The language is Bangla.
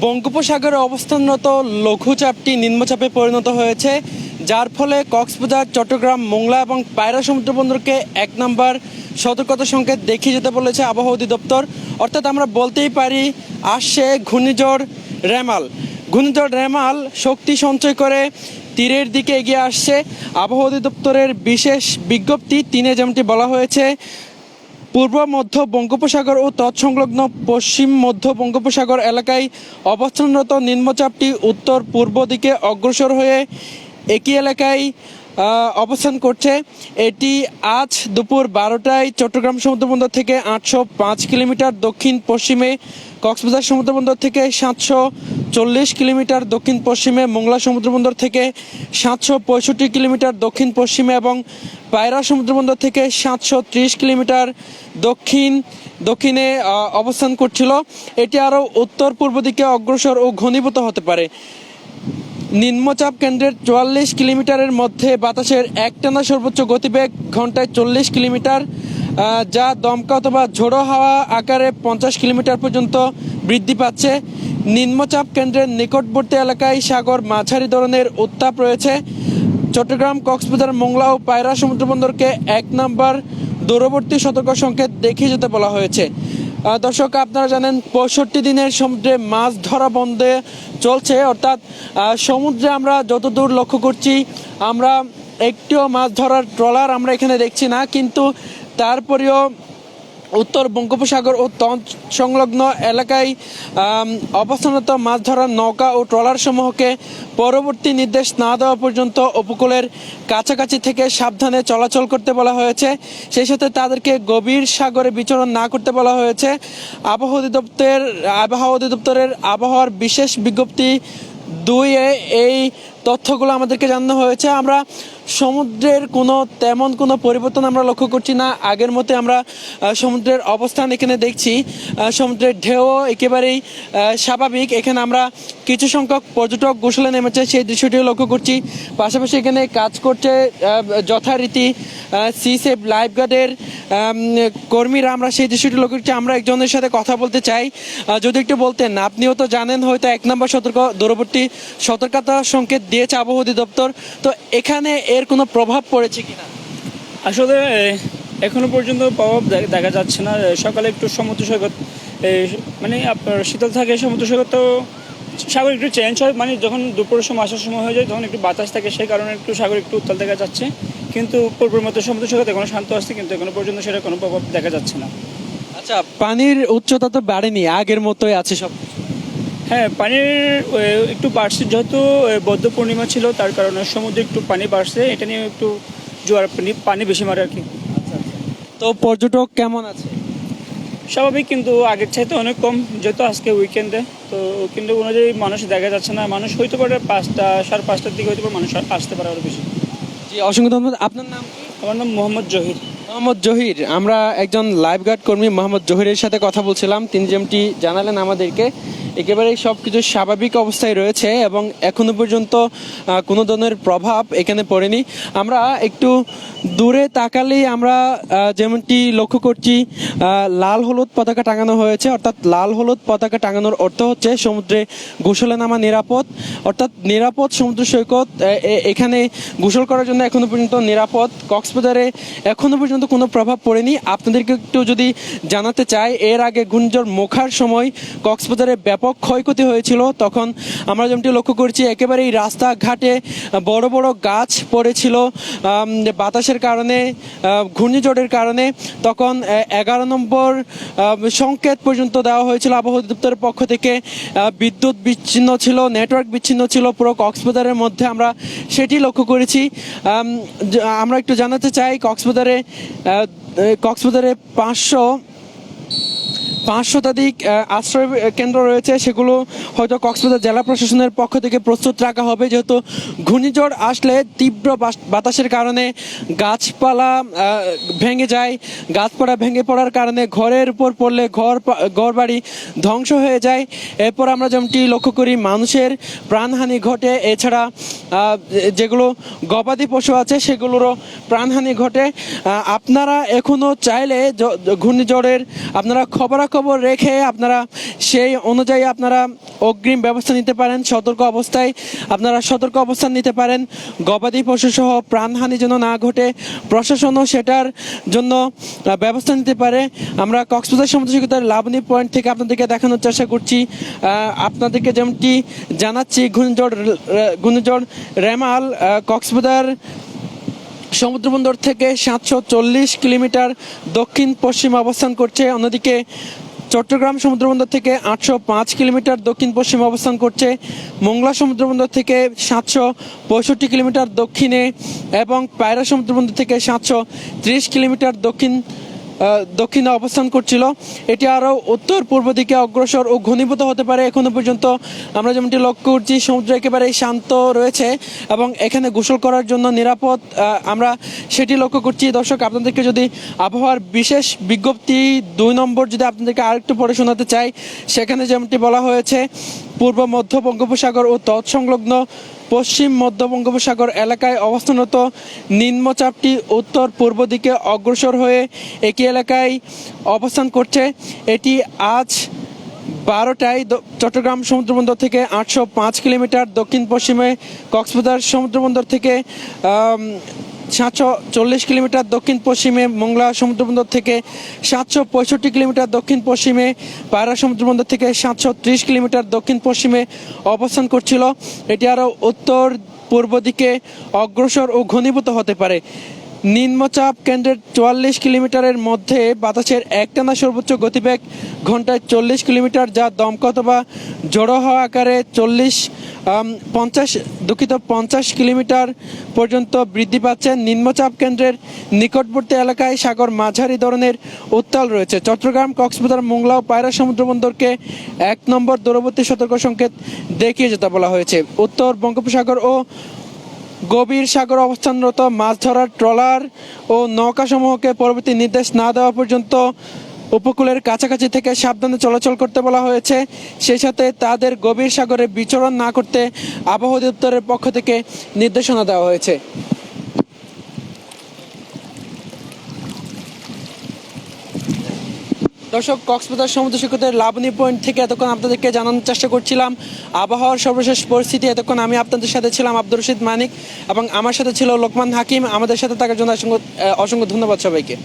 বঙ্গোপসাগরে অবস্থানরত লঘুচাপটি নিম্নচাপে পরিণত হয়েছে, যার ফলে কক্সবাজার, চট্টগ্রাম, মোংলা এবং পায়রা সমুদ্র বন্দরকে 1 নম্বর সতর্কতা সংকেত দেখিয়ে যেতে বলেছে আবহাওয়া অধিদপ্তর। অর্থাৎ আমরা বলতেই পারি আসছে ঘূর্ণিঝড় রেমাল। ঘূর্ণিঝড় রেমাল শক্তি সঞ্চয় করে তীরের দিকে এগিয়ে আসছে। আবহাওয়া অধিদপ্তরের বিশেষ বিজ্ঞপ্তি 3-এ যেমনটি বলা হয়েছে, পূর্ব মধ্য বঙ্গোপসাগর ও তৎসংলগ্ন পশ্চিম মধ্য বঙ্গোপসাগর এলাকায় অবস্থানরত নিম্নচাপটি উত্তর পূর্ব দিকে অগ্রসর হয়ে একই এলাকায় অবস্থান করছে। এটি আজ দুপুর 12টায় চট্টগ্রাম সমুদ্রবন্দর থেকে 805 কিলোমিটার দক্ষিণ পশ্চিমে, কক্সবাজার সমুদ্রবন্দর থেকে 740 কিলোমিটার দক্ষিণ পশ্চিমে, মোংলা সমুদ্রবন্দর থেকে 765 কিলোমিটার দক্ষিণ পশ্চিমে এবং পায়রা সমুদ্রবন্দর থেকে 730 কিলোমিটার দক্ষিণে অবস্থান করছিল। এটি আরও উত্তর পূর্ব দিকে অগ্রসর ও ঘনীভূত হতে পারে। নিম্নচাপ কেন্দ্রের 44 কিলোমিটারের মধ্যে বাতাসের একটানা সর্বোচ্চ গতিবেগ ঘন্টায় 40 কিলোমিটার, যা দমকা অথবা ঝোড়ো হাওয়া আকারে 50 কিলোমিটার পর্যন্ত বৃদ্ধি পাচ্ছে। নিম্নচাপ কেন্দ্রের নিকটবর্তী এলাকায় সাগর মাঝারি ধরনের উত্তাপ রয়েছে। চট্টগ্রাম, কক্সবাজার, মোংলা ও পায়রা সমুদ্রবন্দরকে 1 নম্বর দূরবর্তী সতর্ক সংকেত দেখিয়ে যেতে বলা হয়েছে। দর্শক, আপনারা জানেন 65 দিনের সমুদ্রে মাছ ধরা বন্ধে চলছে। অর্থাৎ সমুদ্রে আমরা যতদূর লক্ষ্য করছি, আমরা একটিও মাছ ধরার ট্রলার আমরা এখানে দেখছি না, কিন্তু তারপরেও উত্তর বঙ্গোপসাগর ও সংলগ্ন এলাকায় অবস্থানরত মাছ ধরার নৌকা ও ট্রলার সমূহকে পরবর্তী নির্দেশ না দেওয়া পর্যন্ত উপকূলের কাছাকাছি থেকে সাবধানে চলাচল করতে বলা হয়েছে। সেই সাথে তাদেরকে গভীর সাগরে বিচরণ না করতে বলা হয়েছে। আবহাওয়া অধিদপ্তরের আবহাওয়ার বিশেষ বিজ্ঞপ্তি 2-এ এই তথ্যগুলো আমাদেরকে জানানো হয়েছে। আমরা সমুদ্রের তেমন কোনো পরিবর্তন আমরা লক্ষ্য করছি না। আগের মতো আমরা সমুদ্রের অবস্থান এখানে দেখছি। সমুদ্রের ঢেউ একেবারেই স্বাভাবিক। এখানে আমরা কিছু সংখ্যক পর্যটক গোসলে নেমেছে, সেই দৃশ্যটিও লক্ষ্য করছি। পাশাপাশি এখানে কাজ করছে যথারীতি সি সেফ লাইফগার্ডের কর্মীরা, আমরা সেই দৃশ্যটি লক্ষ্য করছি। আমরা একজনের সাথে কথা বলতে চাই। যদি একটু বলতেন, আপনিও তো জানেন হয়তো 1 নম্বর দূরবর্তী সতর্কতা সংকেত দিয়েছে আবহাওয়া অধিদপ্তর, তো এখানে এর কোনো প্রভাব পড়েছে কিনা? আসলে এখনো পর্যন্ত প্রভাব দেখা যাচ্ছে না। সকালে একটু সমুদ্র সৈকত মানে আপনার শীতল থাকে, সমুদ্র সৈকত তো সাগর একটু চেঞ্জ হয়, মানে যখন দুপুরের সময় আসার সময় হয়ে যায় তখন একটু বাতাস থাকে, সেই কারণে একটু সাগর একটু উত্তাল দেখা যাচ্ছে। কিন্তু পূর্বের মতো সমুদ্র সৈকত এখনো শান্ত আসছে, কিন্তু এখনো পর্যন্ত সেটা কোনো প্রভাব দেখা যাচ্ছে না। আচ্ছা, পানির উচ্চতা তো বাড়েনি, আগের মতোই আছে সব? হ্যাঁ, পানির একটু বাড়ছে, যেহেতু বৌদ্ধ পূর্ণিমা ছিল তার কারণে সমুদ্রে একটু পানি বাড়ছে, এটা নিয়ে একটু জোয়ার পানি বেশি মারে আর কি। তো পর্যটক কেমন আছে? স্বাভাবিক, কিন্তু আগের চাইতে অনেক কম, যেহেতু আজকে উইকেন্ডে, তো কিন্তু অনুযায়ী মানুষ দেখা যাচ্ছে না। মানুষ হইতে পারে 5টা, 5:30টার দিকে হইতে পারে মানুষ আসতে পারে আরও বেশি। জি, অসংখ্য ধন্যবাদ। আপনার নাম? আমার নাম মোহাম্মদ জহির। মোহাম্মদ জহির। আমরা একজন লাইফগার্ড কর্মী মোহাম্মদ জহিরের সাথে কথা বলছিলাম। তিনি যেমনটি জানালেন আমাদেরকে, একেবারেই সব কিছু স্বাভাবিক অবস্থায় রয়েছে এবং এখনো পর্যন্ত কোনো ধরনের প্রভাব এখানে পড়েনি। আমরা একটু দূরে তাকালেই আমরা যেমনটি লক্ষ্য করছি, লাল হলুদ পতাকা টাঙানো হয়েছে। অর্থাৎ লাল হলুদ পতাকা টাঙানোর অর্থ হচ্ছে সমুদ্রে গোসলে নামা নিরাপদ, অর্থাৎ নিরাপদ সমুদ্র সৈকত। এখানে গোসল করার জন্য এখনো পর্যন্ত নিরাপদ। কক্সবাজারে এখনো পর্যন্ত কোনো প্রভাব পড়েনি। আপনাদেরকে একটু যদি জানাতে চাই, এর আগে ঘূর্ণিঝড় মোখার সময় কক্সবাজারে ব্যাপক ক্ষয়ক্ষতি হয়েছিল। তখন আমরা যেমনটি লক্ষ্য করছি, একেবারেই রাস্তাঘাটে বড় বড় গাছ পড়েছিল বাতাসের কারণে, ঘূর্ণিঝড়ের কারণে। তখন 11 নম্বর সংকেত পর্যন্ত দেওয়া হয়েছিল আবহাওয়া অধিদপ্তরের পক্ষ থেকে। বিদ্যুৎ বিচ্ছিন্ন ছিল, নেটওয়ার্ক বিচ্ছিন্ন ছিল পুরো কক্সবাজারের মধ্যে, আমরা সেটি লক্ষ্য করেছি। আমরা একটু জানাতে চাই, কক্সবাজারে 500 শতাধিক আশ্রয় কেন্দ্র রয়েছে, সেগুলো হয়তো কক্সবাজার জেলা প্রশাসনের পক্ষ থেকে প্রস্তুত রাখা হবে। যেহেতু ঘূর্ণিঝড় আসলে তীব্র বাতাসের কারণে গাছপালা ভেঙে যায়, গাছপালা ভেঙে পড়ার কারণে ঘরের উপর পড়লে ঘর বাড়ি ধ্বংস হয়ে যায়। এরপর আমরা যেমনটি লক্ষ্য করি, মানুষের প্রাণহানি ঘটে। এছাড়া যেগুলো গবাদি পশু আছে সেগুলোরও প্রাণহানি ঘটে। আপনারা এখনো চাইলে ঘূর্ণিঝড়ের আপনারা খবরাখবর খবরাখবর রেখে আপনারা সেই অনুযায়ী আপনারা অগ্রিম ব্যবস্থা নিতে পারেন। আপনারা সতর্ক অবস্থান নিতে পারেন। গবাদি পশু সহ প্রাণহানি যেন না ঘটে, প্রশাসনও সেটার জন্য ব্যবস্থা নিতে পারে। আমরা কক্সবাজার সমুদ্র সৈকতের লাবণী পয়েন্ট থেকে আপনাদেরকে দেখানোর চেষ্টা করছি। আপনাদেরকে যেমনটি জানাচ্ছি, ঘূর্ণিঝড় রেমাল কক্সবাজার সমুদ্রবন্দর থেকে 740 কিলোমিটার দক্ষিণ পশ্চিমে অবস্থান করছে। অন্যদিকে চট্টগ্রাম সমুদ্রবন্দর থেকে 805 কিলোমিটার দক্ষিণ পশ্চিমে অবস্থান করছে। মোংলা সমুদ্রবন্দর থেকে 765 কিলোমিটার দক্ষিণে এবং পায়রা সমুদ্রবন্দর থেকে 730 কিলোমিটার দক্ষিণে অবস্থান করছিল। এটি আরও উত্তর পূর্ব দিকে অগ্রসর ও ঘনীভূত হতে পারে। এখনো পর্যন্ত আমরা যেমনটি লক্ষ্য করছি, সমুদ্র একেবারেই শান্ত রয়েছে এবং এখানে গোসল করার জন্য নিরাপদ, আমরা সেটি লক্ষ্য করছি। দর্শক, আপনাদেরকে যদি আবহাওয়ার বিশেষ বিজ্ঞপ্তি 2 নম্বর যদি আপনাদেরকে আরেকটু পড়ে শোনাতে চাই, সেখানে যেমনটি বলা হয়েছে, পূর্ব মধ্য বঙ্গোপসাগর ও তৎসংলগ্ন পশ্চিম মধ্য বঙ্গোপসাগর এলাকায় অবস্থানরত নিম্নচাপটি উত্তর পূর্ব দিকে অগ্রসর হয়ে একই এলাকায় অবস্থান করছে। এটি আজ 12টায় চট্টগ্রাম সমুদ্রবন্দর থেকে 805 কিলোমিটার দক্ষিণ পশ্চিমে, কক্সবাজার সমুদ্রবন্দর থেকে 740 কিলোমিটার দক্ষিণ পশ্চিমে, মোংলা সমুদ্রবন্দর থেকে 765 কিলোমিটার দক্ষিণ পশ্চিমে, পায়রা সমুদ্রবন্দর থেকে 730 কিলোমিটার দক্ষিণ পশ্চিমে অবস্থান করছিল। এটি আরও উত্তর পূর্ব দিকে অগ্রসর ও ঘনীভূত হতে পারে। নিম্নচাপ কেন্দ্রের 44 কিলোমিটারের মধ্যে বাতাসের একটানা সর্বোচ্চ গতিবেগ ঘন্টায় 40 কিলোমিটার, যা দমকা অথবা ঝোড়ো হওয়া আকারে 50 কিলোমিটার পর্যন্ত বৃদ্ধি পাচ্ছে। নিম্নচাপ কেন্দ্রের নিকটবর্তী এলাকায় সাগর মাঝারি ধরনের উত্তাল রয়েছে। চট্টগ্রাম, কক্সবাজার, মোংলা ও পায়রা সমুদ্রবন্দরকে 1 নম্বর দূরবর্তী সতর্ক সংকেত দেখিয়ে যেতে বলা হয়েছে। উত্তর বঙ্গোপসাগর ও গভীর সাগর অবস্থানরত মাছ ধরার ট্রলার ও নৌকাসমূহকে পরবর্তী নির্দেশ না দেওয়া পর্যন্ত উপকূলের কাছাকাছি থেকে সাবধানে চলাচল করতে বলা হয়েছে। সেই সাথে তাদের গভীর সাগরে বিচরণ না করতে আবহাওয়া অধিদপ্তরের পক্ষ থেকে নির্দেশনা দেওয়া হয়েছে। দর্শক, কক্সবাজার সমুদ্র সৈকতের লাবণী পয়েন্ট থেকে এতক্ষণ আপনাদেরকে জানানোর চেষ্টা করছিলাম আবহাওয়ার সর্বশেষ পরিস্থিতি। এতক্ষণ আমি আপনাদের সাথে ছিলাম আব্দুর রশিদ মানিক এবং আমার সাথে ছিল লোকমান হাকিম। আমাদের সাথে থাকার জন্য অসংখ্য ধন্যবাদ সবাইকে।